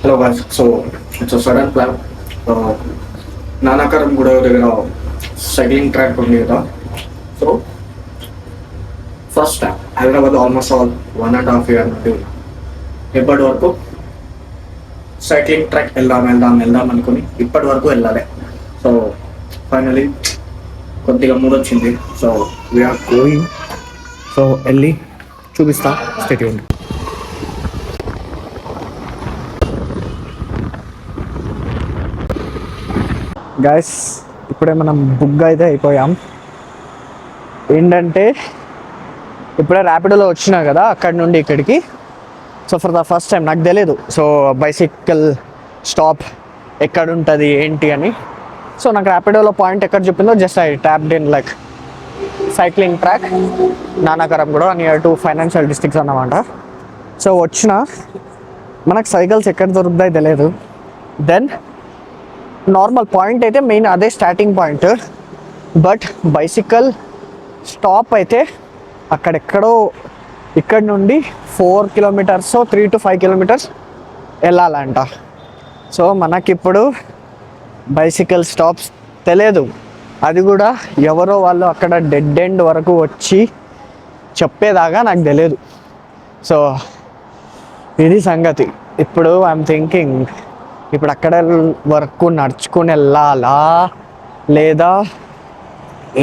Hello guys, so it's a sudden plan. Uh, Nanakaram Guda దగ్గర cycling track ఉంది కదా. So first time Hyderabad almost all 1.5 year నుండి ఇప్పటి వరకు సైక్లింగ్ ట్రాక్ వెళ్దాం అనుకుని ఇప్పటి వరకు వెళ్ళాలి. సో ఫైనలీ కొద్దిగా మూడ్ వచ్చింది. So we're going. సో వెళ్ళి చూపిస్తా. Stay tuned. గైస్ ఇప్పుడే మనం బుక్ అయితే అయిపోయాం. ఏంటంటే ఇప్పుడే ర్యాపిడోలో వచ్చినా కదా అక్కడి నుండి ఇక్కడికి. So for the first time నాకు తెలియదు సో బైసికల్ స్టాప్ ఎక్కడ ఉంటుంది ఏంటి అని. సో నాకు ర్యాపిడోలో పాయింట్ ఎక్కడ చెప్పిందో just I tapped in like cycling track నానాకరం కూడా నియర్ టు ఫైనాన్షియల్ డిస్ట్రిక్ట్స్ అన్నమాట. సో వచ్చిన మనకు సైకిల్స్ ఎక్కడ దొరుకుతాయి తెలియదు. దెన్ నార్మల్ పాయింట్ అయితే మెయిన్ అదే starting point, but bicycle stop అయితే అక్కడెక్కడో ఇక్కడ నుండి 4 kilometers 3 to 5 kilometers వెళ్ళాలంట. సో మనకిప్పుడు బైసికల్ స్టాప్స్ తెలియదు. అది కూడా ఎవరో వాళ్ళు అక్కడ డెడ్ ఎండ్ వరకు వచ్చి చెప్పేదాకా నాకు తెలియదు. సో ఇది సంగతి. ఇప్పుడు ఐఎమ్ థింకింగ్ ఇప్పుడు అక్కడ వరకు నడుచుకుని వెళ్ళాలా లేదా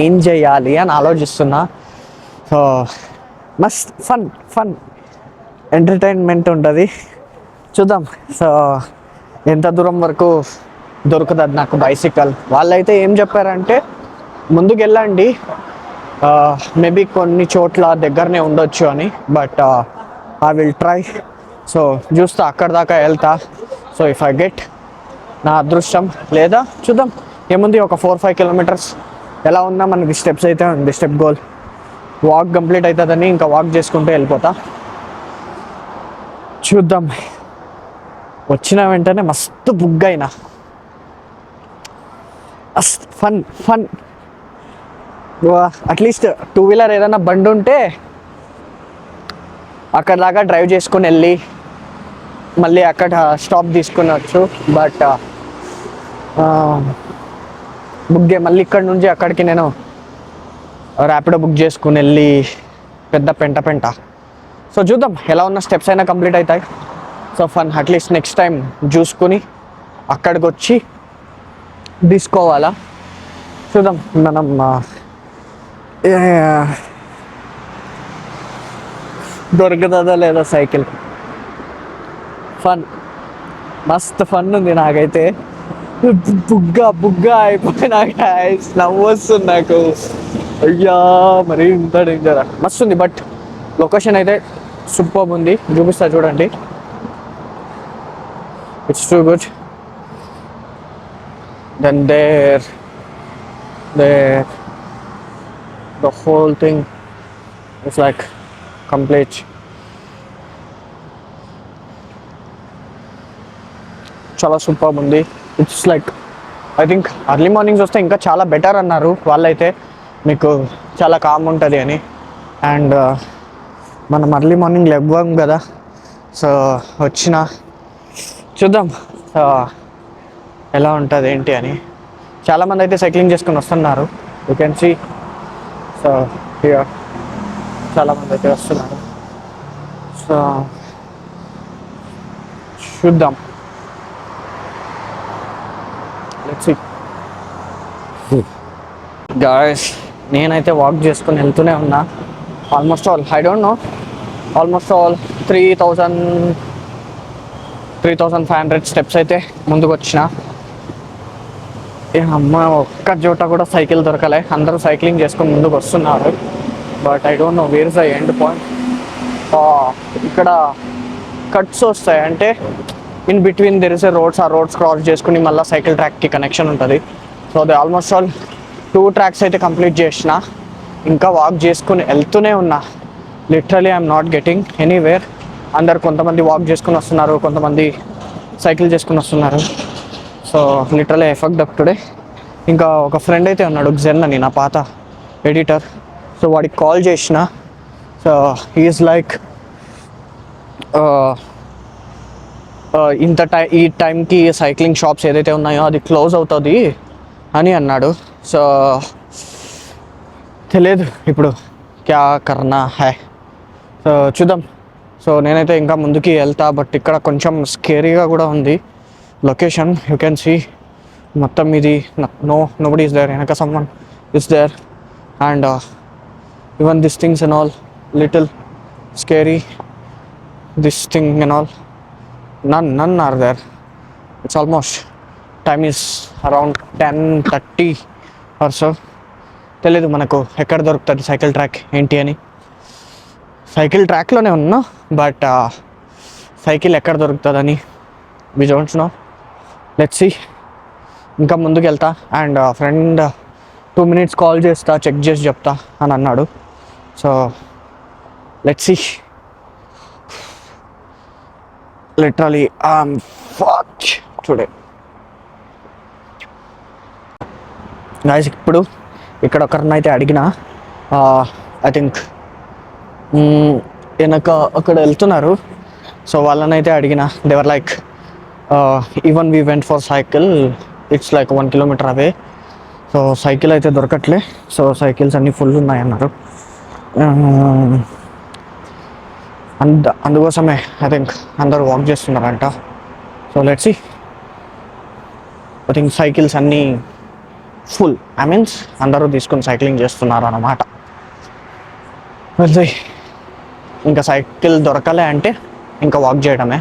ఏం చేయాలి అని ఆలోచిస్తున్నా. సో మస్త్ ఫన్ ఎంటర్టైన్మెంట్ ఉంటుంది. చూద్దాం సో ఎంత దూరం వరకు దొరుకుతుంది నాకు బైసికల్. వాళ్ళైతే ఏం చెప్పారంటే ముందుకు వెళ్ళండి, మేబీ కొన్ని చోట్ల దగ్గరనే ఉండొచ్చు అని. But I will try. So చూస్తా అక్కడ దాకా వెళ్తా. సో ఇఫ్ ఐ గెట్ నా అదృష్టం, లేదా చూద్దాం ఏముంది ఒక 4-5 kilometers ఎలా ఉన్నా మనకి స్టెప్స్ అయితే ఉంది. స్టెప్ గోల్ వాక్ కంప్లీట్ అవుతుందని ఇంకా వాక్ చేసుకుంటూ వెళ్ళిపోతా. చూద్దాం. వచ్చిన వెంటనే మస్తు బుగ్ అయినా. ఫన్ అట్లీస్ట్ 2-wheeler ఏదైనా బండి ఉంటే అక్కడ దాకా డ్రైవ్ చేసుకుని వెళ్ళి మళ్ళీ అక్కడ స్టాప్ తీసుకునవచ్చు. బట్ మళ్ళీ ఇక్కడ నుంచి అక్కడికి నేను ర్యాపిడో బుక్ చేసుకుని వెళ్ళి పెద్ద పెంట. సో చూద్దాం ఎలా ఉన్న స్టెప్స్ అయినా కంప్లీట్ అవుతాయి. So fun at least next time చూసుకుని అక్కడికి వచ్చి తీసుకోవాలా. చూద్దాం మనం దొరుకుతుందా లేదా సైకిల్. మస్తు ఫన్ ఉంది నాకైతే. బుగ్గా అయిపోయినా నవ్వు వస్తుంది నాకు. అయ్యా మరి ఇంత డేంజరా. మస్తు ఉంది. బట్ లొకేషన్ అయితే సూపర్ ఉంది. చూపిస్తా చూడండి. It's too good. Then there the whole thing is like complete. చాలా సూపర్ ఉంది. It's like I think early mornings వస్తే ఇంకా చాలా బెటర్ అన్నారు వాళ్ళైతే. మీకు చాలా కామ్ ఉంటుంది అని. అండ్ మనం అర్లీ మార్నింగ్ లేవ్వం కదా. సో చూద్దాం ఎలా ఉంటుంది ఏంటి అని. చాలామంది అయితే సైక్లింగ్ చేసుకుని వస్తున్నారు. You can see. So here చాలామంది అయితే వస్తున్నారు. సో చూద్దాం. గాయస్ నేనైతే వాక్ చేసుకుని వెళ్తూనే ఉన్నా. Almost all I don't no almost all 3,500 steps అయితే ముందుకు వచ్చిన. అమ్మ ఒక్క చోట కూడా సైకిల్ దొరకలే. అందరూ సైక్లింగ్ చేసుకొని ముందుకు వస్తున్నారు. But I don't know where is the end point. ఇక్కడ కట్స్ వస్తాయి అంటే in between there is a roads. ఆ రోడ్స్ క్రాస్ చేసుకుని మళ్ళీ సైకిల్ ట్రాక్కి కనెక్షన్ ఉంటుంది. సో అది ఆల్మోస్ట్ ఆల్ 2 tracks అయితే కంప్లీట్ చేసిన. ఇంకా వాక్ చేసుకుని వెళ్తూనే ఉన్నా. Literally I'm not getting anywhere. అందరు కొంతమంది వాక్ చేసుకుని వస్తున్నారు, కొంతమంది సైకిల్ చేసుకుని వస్తున్నారు. So literally I fucked up today. ఇంకా ఒక ఫ్రెండ్ అయితే ఉన్నాడు జెన్ అని, నా పాత ఎడిటర్. సో వాడికి కాల్ చేసిన. సో హీఈస్ లైక్ ఈ టైంకి సైక్లింగ్ షాప్స్ ఏదైతే ఉన్నాయో అది క్లోజ్ అవుతుంది అని అన్నాడు. సో తెలియదు ఇప్పుడు క్యా కర్నా హై. సో చూద్దాం. సో నేనైతే ఇంకా ముందుకి వెళ్తా, బట్ ఇక్కడ కొంచెం స్కేరీగా కూడా ఉంది లొకేషన్. యూ కెన్ సీ మొత్తం ఇది నోబడి ఈస్ దేర్, వెనక someone is there and even this things and all little scary. This thing and all none are there. It's almost time is around 10:30 or so. తెలీదు మనకు ఎక్కడ దొరుకుతుంది cycle track ఏంటి అని. Cycle ట్రాక్లోనే ఉన్నా, but cycle ఎక్కడ దొరుకుతుందని we don't know. Let's see. ఇంకా ముందుకు వెళ్తా అండ్ ఫ్రెండ్ 2 minutes కాల్ చేస్తా, చెక్ చేసి చెప్తా అని అన్నాడు. So let's see. Literally I'm fucked today guys. ఇప్పుడు ఇక్కడ ఒకరినైతే అడిగిన, ఐ థింక్ వెనక అక్కడ వెళ్తున్నారు. సో వాళ్ళనైతే అడిగిన, they were like even we went for cycle, it's like 1 kilometer away. So cycle అయితే దొరకట్లే. సో సైకిల్స్ అన్నీ ఫుల్ ఉన్నాయన్నారు. అందుకోసమే ఐ థింక్ అందరూ వాక్ చేస్తున్నారంట. So let's see. I think cycles అన్నీ ఫుల్, ఐ మీన్స్ అందరూ తీసుకొని సైక్లింగ్ చేస్తున్నారు అన్నమాట. వెళ్తాయి. ఇంకా సైకిల్ దొరకలే అంటే ఇంకా వాక్ చేయడమే.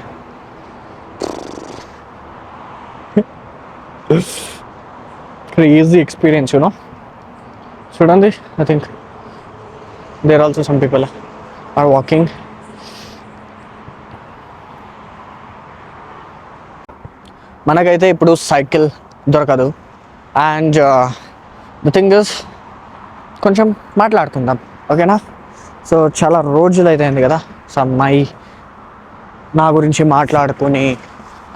Crazy experience you know. చూడండి, I think there also some people are walking. మనకైతే ఇప్పుడు సైకిల్ దొరకదు. అండ్ ద థింగ్ ఇస్, కొంచెం మాట్లాడుకుందాం, ఓకేనా? సో చాలా రోజులు అయితే అయింది కదా సో నా గురించి మాట్లాడుకుని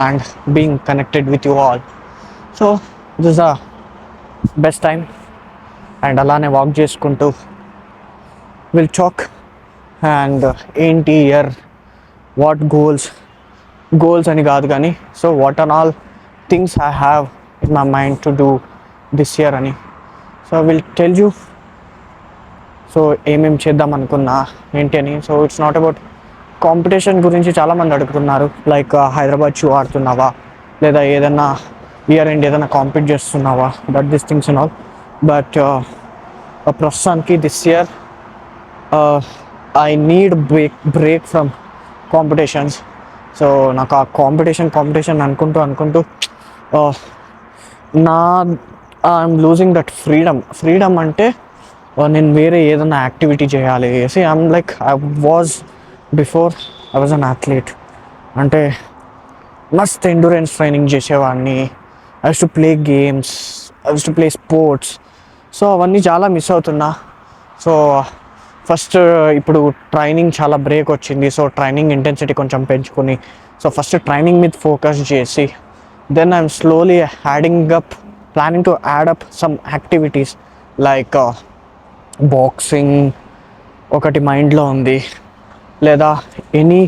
and being connected with you all. So this a best time. And అలానే వాక్ చేసుకుంటూ విల్ టాక్. అండ్ ఏంటి ఇయర్, వాట్ గోల్స్ అని కాదు కానీ, so what are all things I have in my mind to do this year అని. So will tell you. So ఏమేమి చేద్దాం అనుకున్నా ఏంటి అని. So it's not about competition గురించి చాలామంది అడుగుతున్నారు, లైక్ హైదరాబాద్ షూ ఆడుతున్నావా, లేదా ఏదైనా ఇయర్ ఎండ్ ఏదైనా కాంపీట్ చేస్తున్నావా, that this things and all. But ప్రస్తుతానికి this year I need break from competitions. So నాకు ఆ కాంపిటీషన్ అనుకుంటూ ఐఎమ్ లూజింగ్ దట్ ఫ్రీడమ్ అంటే నేను వేరే ఏదైనా యాక్టివిటీ చేయాలి. I'm like I was an athlete. అంటే మస్త్ ఎండ్యూరెన్స్ ట్రైనింగ్ చేసేవాడిని. I use to play games, I use to play sports. So అవన్నీ చాలా మిస్ అవుతున్నా. సో ఫస్ట్ ఇప్పుడు ట్రైనింగ్ చాలా బ్రేక్ వచ్చింది. సో ట్రైనింగ్ ఇంటెన్సిటీ కొంచెం పెంచుకొని, సో ఫస్ట్ ట్రైనింగ్ మీద ఫోకస్ చేసి, then I'm slowly planning to add up some activities like boxing ఒకటి మైండ్లో ఉంది, లేదా ఎనీ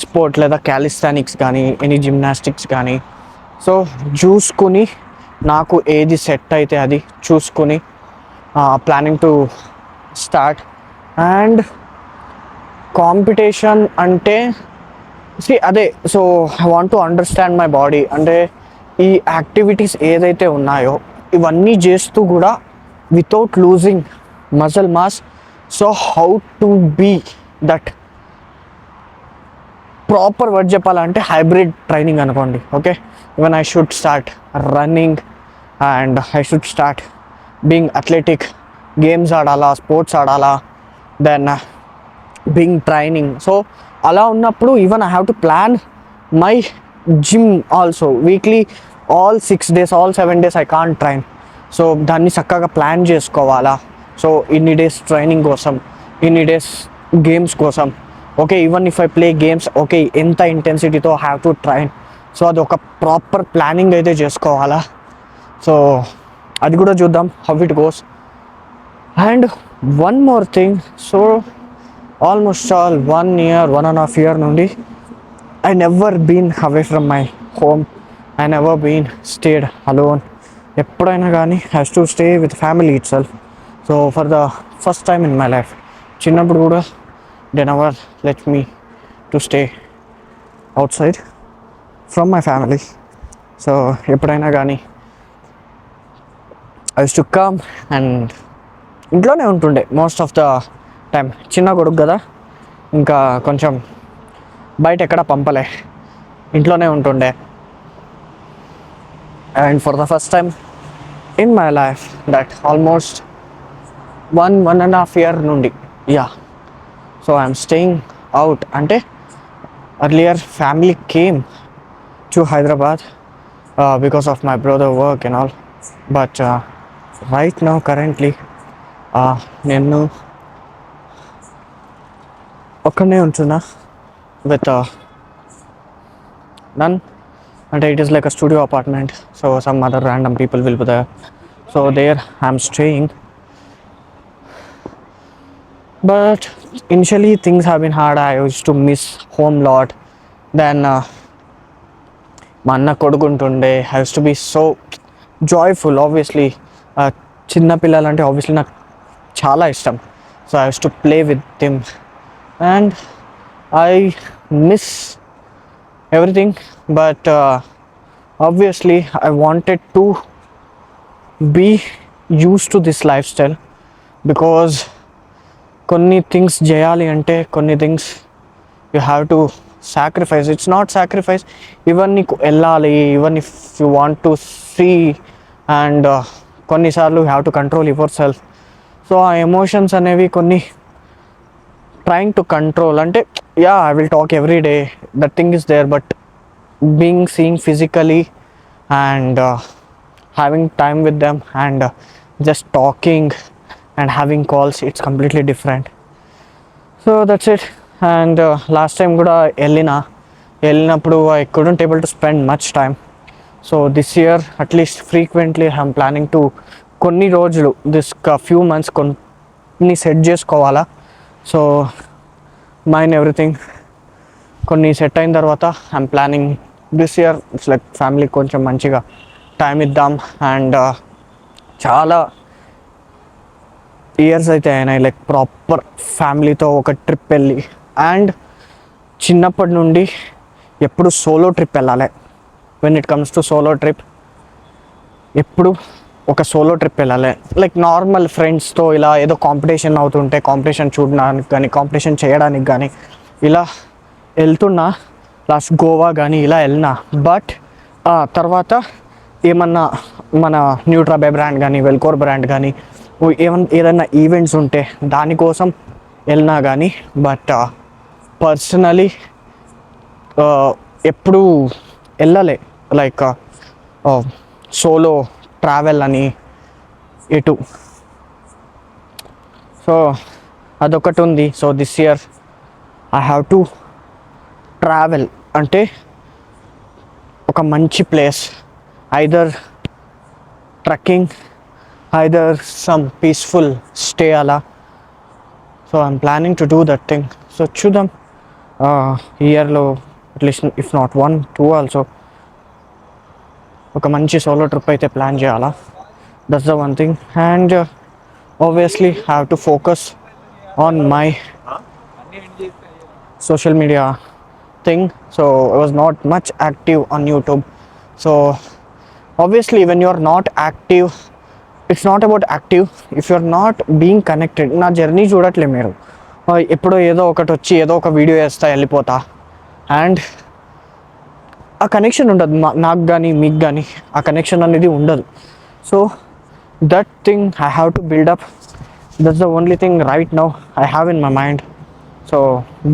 స్పోర్ట్, లేదా క్యాలిస్థానిక్స్ కానీ, ఎనీ జిమ్నాస్టిక్స్ కానీ. సో చూసుకుని నాకు ఏది సెట్ అయితే అది చూసుకుని planning to start. And competition అంటే అదే. So I want to understand my body. అంటే ఈ యాక్టివిటీస్ ఏదైతే ఉన్నాయో ఇవన్నీ చేస్తూ కూడా without losing muscle mass. So how to be that proper word చెప్పాలంటే హైబ్రిడ్ ట్రైనింగ్ అనుకోండి. Okay, even I should start running and I should start being athletic, games ఆడాలా, స్పోర్ట్స్ ఆడాలా, దెన్ బీయింగ్ ట్రైనింగ్. సో అలా ఉన్నప్పుడు even I have to plan my gym also. Weekly all 6 days, all 7 days I can't train. So దాన్ని చక్కగా plan చేసుకోవాలా. So ఇన్ని days training కోసం, ఇన్ని డేస్ గేమ్స్ కోసం. Okay, even if I play games, okay ఎంత ఇంటెన్సిటీతో హ్యావ్ టు ట్రైన్. సో అది ఒక ప్రాపర్ ప్లానింగ్ అయితే చేసుకోవాలా. సో అది కూడా చూద్దాం how it goes. And one more thing. So almost 1.5 year నుండి I never been away from my home. I never been stayed alone. ఎప్పుడైనా కానీ has to stay with family it self. So for the first time in my life చిన్నప్పుడు కూడా they never let me to stay out side from my family. So ఎప్పుడైనా కానీ I use to come and ఇంట్లోనే ఉంటుండే most of the time. చిన్న కొడుకు కదా, ఇంకా కొంచెం బయట ఎక్కడ పంపలే, ఇంట్లోనే ఉంటుండే. And for the first time in my life that almost 1.5 year నుండి yeah, so I'm staying out. అంటే earlier family came to Hyderabad because of my brother work and all, but right now currently నేను ఒక్కనే ఉంటున్నా with none. And it is like a studio apartment, so some other random people will be there, so there I'm staying. But initially things have been hard. I used to miss home lot. Then మా అన్న కొడుకుంటుండే, I use to be so joyful. Obviously చిన్న పిల్లలంటే obviously నాకు చాలా ఇష్టం. So I use to play with them and I miss everything, but obviously I wanted to be used to this lifestyle because కొన్ని things చేయాలి అంటే కొన్ని things you have to sacrifice. It's not sacrifice, even నీకు వెళ్ళాలి, even if you want to see, and కొన్నిసార్లు you have to control yourself. So ఆ emotions అనేవి కొన్ని ట్రయింగ్ టు కంట్రోల్. అంటే yeah, I will talk every day, that thing is there, but being seen physically and having time with them and just talking and having calls, it's completely different. So that's it. And last time kuda వెళ్ళినప్పుడు I couldn't able to spend much time. So this year at least frequently I'm planning to కొన్ని రోజులు this few months కొన్ని set చేసుకోవాలా. So mind everything కొన్ని set అయిన తర్వాత I'm planning this year it's like family కొంచెం మంచిగా time ఇద్దాం. అండ్ చాలా ఇయర్స్ అయితే అయినాయి లైక్ ప్రాపర్ ఫ్యామిలీతో ఒక ట్రిప్ వెళ్ళి. అండ్ చిన్నప్పటి నుండి ఎప్పుడు సోలో ట్రిప్ వెళ్ళాలి. When it comes to solo trip ఎప్పుడు ఒక సోలో ట్రిప్ వెళ్ళాలి. లైక్ నార్మల్ ఫ్రెండ్స్తో ఇలా ఏదో కాంపిటీషన్ అవుతుంటే కాంపిటీషన్ చూడడానికి కానీ కాంపిటీషన్ చేయడానికి కానీ ఇలా వెళ్తున్నా. లాస్ట్ గోవా కానీ ఇలా వెళ్ళినా. బట్ తర్వాత ఏమన్నా మన న్యూట్రాబే బ్రాండ్ కానీ వెల్కోర్ బ్రాండ్ కానీ ఏదైనా ఈవెంట్స్ ఉంటే దానికోసం వెళ్ళినా కానీ. బట్ పర్సనలీ ఎప్పుడు వెళ్ళలే లైక్ సోలో ట్రావెల్ అని ఎటు. సో అదొకటి ఉంది. So this year I have to travel. అంటే ఒక మంచి place, either trekking, either some peaceful stay అలా. So I'm planning to do that thing. So చూద్దాం, ఇయర్లో అట్లీస్ట్ ఇఫ్ నాట్ 1-2 ఆల్సో ఒక మంచి సోలో ట్రిప్ అయితే ప్లాన్ చేయాలా. That's the one thing. And obviously I have to focus on my social media thing. So I was not much active on YouTube. So obviously when you are not active, it's not about active if you are not being connected. నా journey చూడట్లే మీరు, ఎప్పుడో ఏదో ఒకటి వచ్చి ఏదో ఒక video వేస్తా వెళ్ళిపోతా. అండ్ ఆ కనెక్షన్ ఉండదు నాకు కానీ మీకు కానీ, ఆ కనెక్షన్ అనేది ఉండదు. So that thing I have to build up. That's the only thing right now I have in my mind. So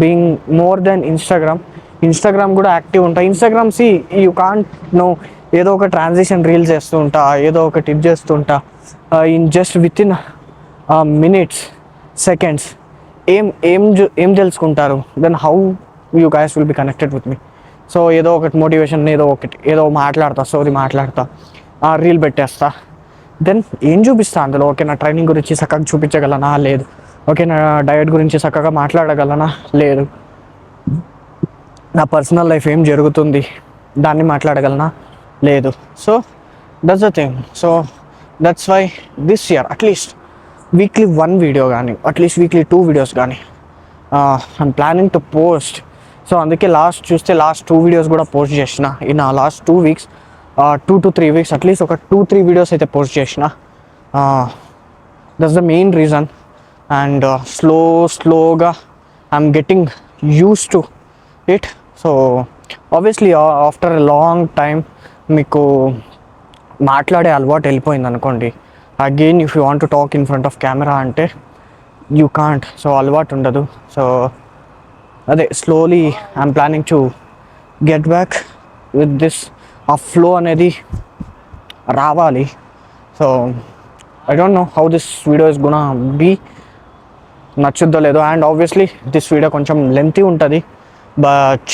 being more than Instagram కూడా యాక్టివ్ ఉంటా. ఇన్స్టాగ్రామ్ యూ కాంట్ నో, ఏదో ఒక ట్రాన్సిషన్ రీల్స్ చేస్తూ ఉంటా, ఏదో ఒక tip చేస్తుంటా. In just with in minutes, seconds ఏం తెలుసుకుంటారు. Then how you guys will be connected with me. So ఏదో ఒకటి మోటివేషన్, ఏదో మాట్లాడతా, స్టోరీ మాట్లాడతా, రీల్ పెట్టేస్తా. దెన్ ఏం చూపిస్తా అందులో? ఓకే, నా ట్రైనింగ్ గురించి చక్కగా చూపించగలనా? లేదు. ఓకే, నా డయట్ గురించి చక్కగా మాట్లాడగలనా? లేదు. నా పర్సనల్ లైఫ్ ఏం జరుగుతుంది దాన్ని మాట్లాడగలనా? లేదు. So that's the thing. So that's why this year at least weekly 1 video కానీ, అట్లీస్ట్ వీక్లీ 2 వీడియోస్ కానీ I'm planning to post. So అందుకే లాస్ట్ 2 వీడియోస్ కూడా పోస్ట్ చేసిన ఇన్ ఆ last 2 weeks, 2 to 3 weeks at least ఒక 2-3 వీడియోస్ అయితే పోస్ట్ చేసిన. That's the main reason. And స్లోగా I'm getting use to it. So obviously after a long time మీకు మాట్లాడే అలవాటు వెళ్ళిపోయింది అనుకోండి, again if you want to talk in front of camera అంటే యూ కాంట్. సో అలవాటు ఉండదు. సో అదే slowly I'm planning to get back with this. ఆ ఫ్లో అనేది రావాలి. So I don't know how this video is gonna be, నచ్చుద్దో లేదో. And obviously this video కొంచెం లెంతీ ఉంటుంది, బట్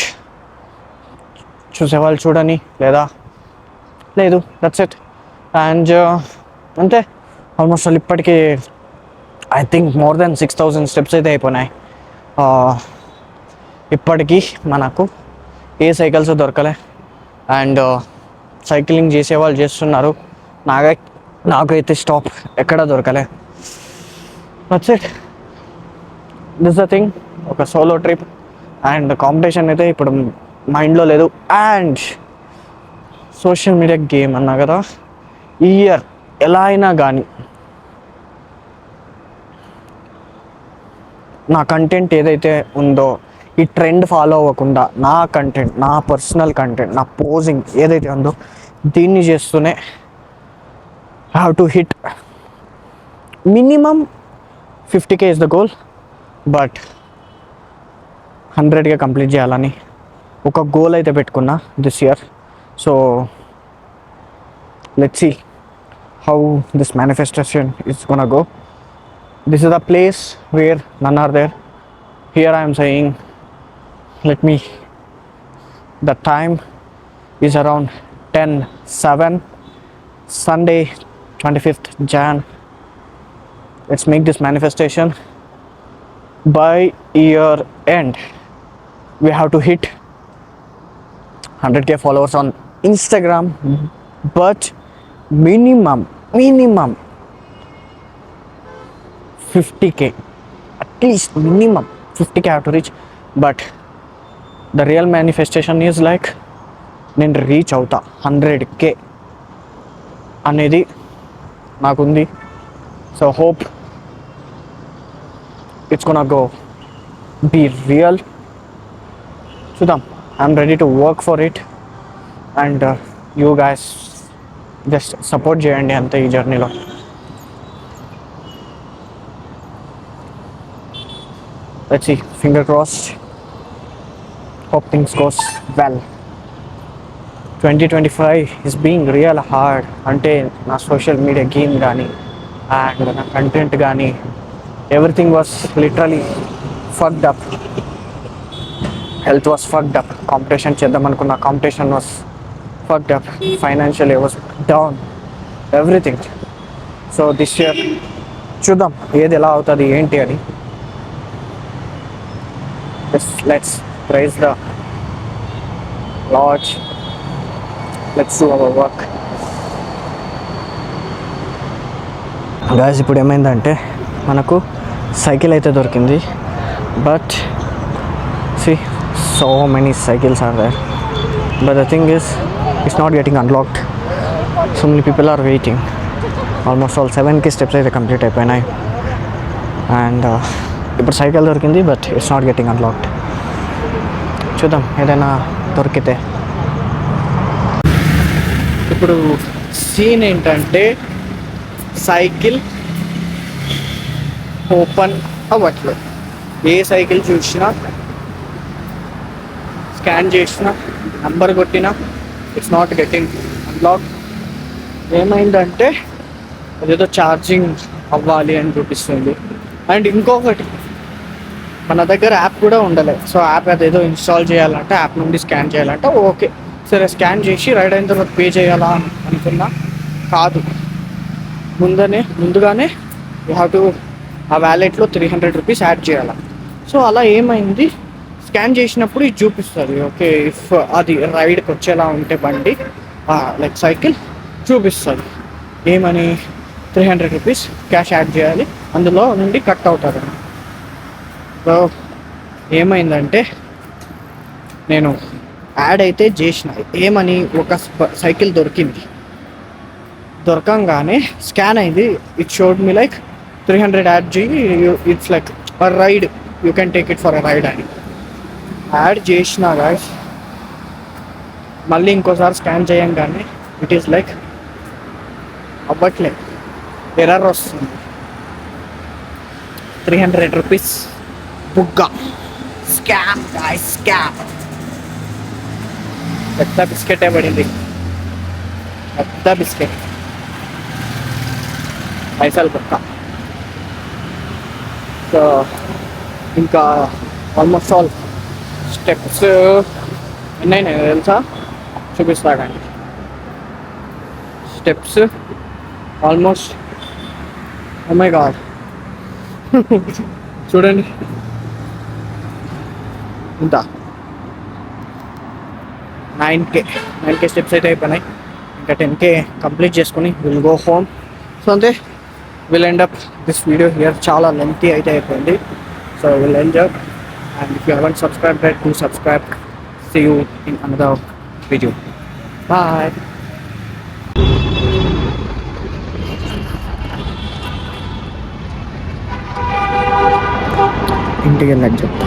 చూసేవాళ్ళు చూడని లేదా లేదు, దట్స్ ఇట్. అండ్ అంతే, ఆల్మోస్ట్ వాళ్ళు ఇప్పటికీ I think more than 6,000 steps అయితే అయిపోయినాయి. ఇప్పటికీ మనకు ఏ సైకిల్స్ దొరకలే. అండ్ సైక్లింగ్ చేసేవాళ్ళు చేస్తున్నారు, నాకైతే స్టాప్ ఎక్కడ దొరకలే. That's it, this the thing. ఒక సోలో ట్రిప్ అండ్ కాంపిటీషన్ అయితే ఇప్పుడు మైండ్లో లేదు. అండ్ సోషల్ మీడియా గేమ్ అన్నా కదా, ఈ ఇయర్ ఎలా అయినా కానీ నా కంటెంట్ ఏదైతే ఉందో ఈ ట్రెండ్ ఫాలో అవ్వకుండా నా కంటెంట్, నా పర్సనల్ కంటెంట్, నా పోజింగ్ ఏదైతే ఉందో దీన్ని చేస్తూనే have to hit minimum 50K is the goal. But 100K complete చేయాలని ఒక గోల్ అయితే పెట్టుకున్నా this year. So let's see how this manifestation is gonna go. This is a place where none are there. Here I am saying, let me, the time is around 10:07, Sunday 25th Jan. Let's make this manifestation. By year end we have to hit 100K followers on Instagram, but minimum 50K, at least minimum 50K I have to reach. But the real manifestation is like నేను reach అవుతా 100K అనేది నాకుంది. So hope it's gonna go be real. చూద్దాం. I'm ready to work for it. And you guys just support చేయండి అంతే ఈ జర్నీలో. Let's see, finger crossed, hope things goes well. 2025 is being real hard. అంటే నా social media game కానీ and నా content కానీ everything was literally fucked up. Health was fucked up. Competition చేద్దాం అనుకున్న competition was fucked up. Financially I was down, everything. So this year చూద్దాం ఏది ఎలా అవుతుంది ఏంటి అని. Let's praise the Lord. Let's do our work. Guys, ఇప్పుడు ఏమైందంటే మనకు సైకిల్ అయితే దొరికింది, but see so many cycles are there, but the thing is it's not getting unlocked. So many people are waiting. Almost all 7K steps అయితే complete అయిపోయినాయి. And ఇప్పుడు cycle దొరికింది, but it's not getting unlocked. చూద్దాం ఏదైనా దొరికితే. ఇప్పుడు scene ఏంటంటే cycle open అవ్వట్లేదు. ఏ సైకిల్ చూసినా, స్కాన్ చేసినా, నంబర్ కొట్టినా ఇట్స్ నాట్ గెటింగ్ అన్లాక్. ఏమైందంటే అదేదో ఛార్జింగ్ అవ్వాలి అని చూపిస్తుంది. అండ్ ఇంకొకటి, మన దగ్గర యాప్ కూడా ఉండలేదు. సో యాప్ అదేదో ఇన్స్టాల్ చేయాలంటే, యాప్ నుండి స్కాన్ చేయాలంటే ఓకే సరే స్కాన్ చేసి రైడ్ అయిన తర్వాత పే చేయాలా అనుకున్నా, కాదు, ముందుగానే యూ హ్యావ్ టు ఆ వ్యాలెట్లో 300 రూపీస్ యాడ్ చేయాలి. సో అలా ఏమైంది, స్కాన్ చేసినప్పుడు ఇది చూపిస్తుంది. ఓకే, ఇఫ్ అది రైడ్కి వచ్చేలా ఉంటే బండి లైక్ సైకిల్ చూపిస్తుంది. ఏమని 300 రూపీస్ క్యాష్ యాడ్ చేయాలి, అందులో నుండి కట్ అవుతుంది. సో ఏమైందంటే నేను యాడ్ అయితే చేసిన, ఏమని ఒక సైకిల్ దొరికింది. దొరకంగానే స్కాన్ అయింది. It showed me like 300 add చేయి, it's like ride, you can take it for a ride అని యాడ్ చేసిన గాయస్. మళ్ళీ ఇంకోసారి స్కాన్ చేయంగానే ఇట్ ఈస్ లైక్ అవ్వట్లేదు, ఎర్రర్ వస్తుంది. 300 రూపీస్ బుగ్గా స్కామ్ గాయస్, స్కామ్. పెద్ద బిస్కెటే పడింది, పెద్ద బిస్కెట్, పైసలు బుక్క. సో ఇంకా ఆల్మోస్ట్ ఆల్ స్టెప్స్ ఎన్నైనా తెలుసా, చూపిస్తా కానీ. Steps almost, oh my God, చూడండి ఇంత 9K స్టెప్స్ అయితే అయిపోయినాయి. ఇంకా 10K కంప్లీట్ చేసుకుని విల్ గో హోమ్. సో అంతే, will end up this video here. చాలా లెంతీ అయితే అయిపోయింది. So will enjoy, and if you haven't subscribe, to subscribe. See you in another video. Bye. ఇంటికి వెళ్ళాక చెప్తా.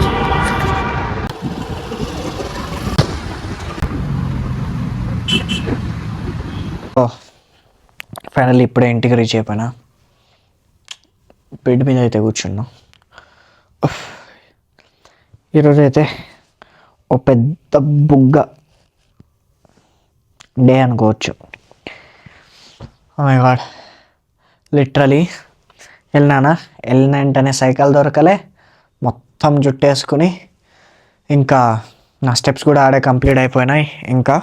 ఫైనల్లీ ఇప్పుడే ఇంటికి రీచ్ అయిపోయినా. బెడ్ మీద అయితే కూర్చున్నా. ఈరోజు అయితే ఓ పెద్ద బుగ్గ డే అనుకోవచ్చు. ఓ మై గాడ్, లిటరలీ వెళ్ళిన వెంటనే సైకిల్ దొరకలే, మొత్తం జుట్టేసుకుని ఇంకా నా స్టెప్స్ కూడా ఆడే కంప్లీట్ అయిపోయినాయి, ఇంకా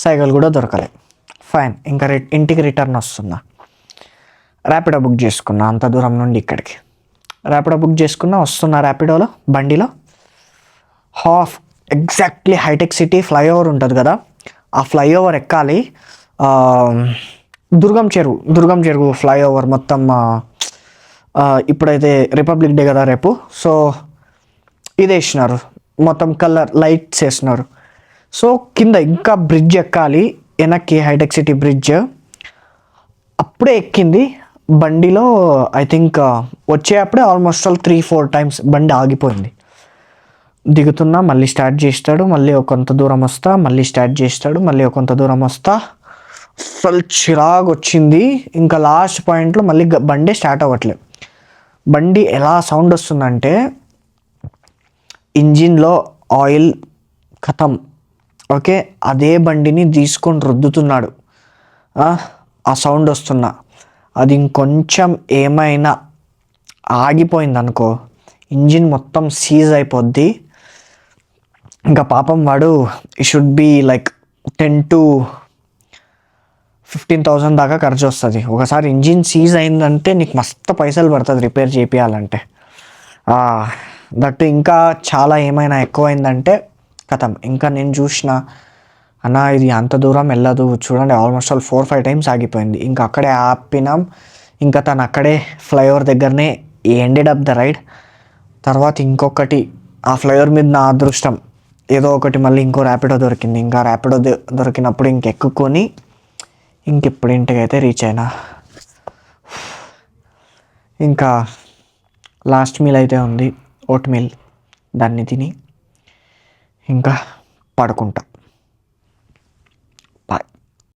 సైకిల్ కూడా దొరకలే. ఫైన్, ఇంకా ఇంటికి రిటర్న్ వస్తున్నా. ర్యాపిడో బుక్ చేసుకున్నా, అంత దూరం నుండి ఇక్కడికి ర్యాపిడో బుక్ చేసుకున్నా. వస్తున్నా ర్యాపిడోలో, బండిలో. ఎగ్జాక్ట్లీ హైటెక్ సిటీ ఫ్లైఓవర్ ఉంటుంది కదా, ఆ ఫ్లైఓవర్ ఎక్కాలి. దుర్గం చెరువు ఫ్లైఓవర్ మొత్తం. ఇప్పుడైతే రిపబ్లిక్ డే కదా రేపు, సో ఇది వేసినారు, మొత్తం కలర్ లైట్స్ వేసినారు. సో కింద ఇంకా బ్రిడ్జ్ ఎక్కాలి, వెనక్కి హైటెక్ సిటీ బ్రిడ్జ్. అప్పుడే ఎక్కింది బండిలో. ఐ థింక్ వచ్చేటప్పుడే ఆల్మోస్ట్ ఆల్ 3-4 టైమ్స్ బండి ఆగిపోయింది. దిగుతున్నా, మళ్ళీ స్టార్ట్ చేస్తాడు, మళ్ళీ ఒక కొంత దూరం వస్తా, మళ్ళీ స్టార్ట్ చేస్తాడు, మళ్ళీ ఒక కొంత దూరం వస్తా. అసలు చిరాకు వచ్చింది. ఇంకా లాస్ట్ పాయింట్లో మళ్ళీ బండి స్టార్ట్ అవ్వట్లేదు. బండి ఎలా సౌండ్ వస్తుందంటే ఇంజిన్లో ఆయిల్ ఖతం. ఓకే, అదే బండిని తీసుకొని రుద్దుతున్నాడు. ఆ సౌండ్ వస్తున్నా, అది ఇంకొంచెం ఏమైనా ఆగిపోయింది అనుకో, ఇంజిన్ మొత్తం సీజ్ అయిపోద్ది. ఇంకా పాపం వాడు ఈ షుడ్ బి లైక్ 10,000 to 15,000 దాకా ఖర్చు వస్తుంది. ఒకసారి ఇంజిన్ సీజ్ అయిందంటే నీకు మస్తు పైసలు పడుతుంది రిపేర్ చేయించాలంటే. దట్టు ఇంకా చాలా ఏమైనా ఎక్కువైందంటే కథం. ఇంకా నేను చూసిన అన్న, ఇది అంత దూరం వెళ్ళదు చూడండి, ఆల్మోస్ట్ ఆల్ 4-5 టైమ్స్ ఆగిపోయింది. ఇంకా అక్కడే ఆపినాం. ఇంకా తను అక్కడే ఫ్లైఓవర్ దగ్గరనే ఎండెడ్ అప్ ద రైడ్. తర్వాత ఇంకొకటి, ఆ ఫ్లైఓవర్ మీద నా అదృష్టం ఏదో ఒకటి, మళ్ళీ ఇంకో ర్యాపిడో దొరికింది. ఇంకా ర్యాపిడో దొరికినప్పుడు ఇంకెక్కుకొని ఇంకెప్పుడు ఇంటికి అయితే రీచ్ అయినా. ఇంకా లాస్ట్ మీల్ అయితే ఉంది, ఓట్ మీల్. దాన్ని తిని ఇంకా పడుకుంటా.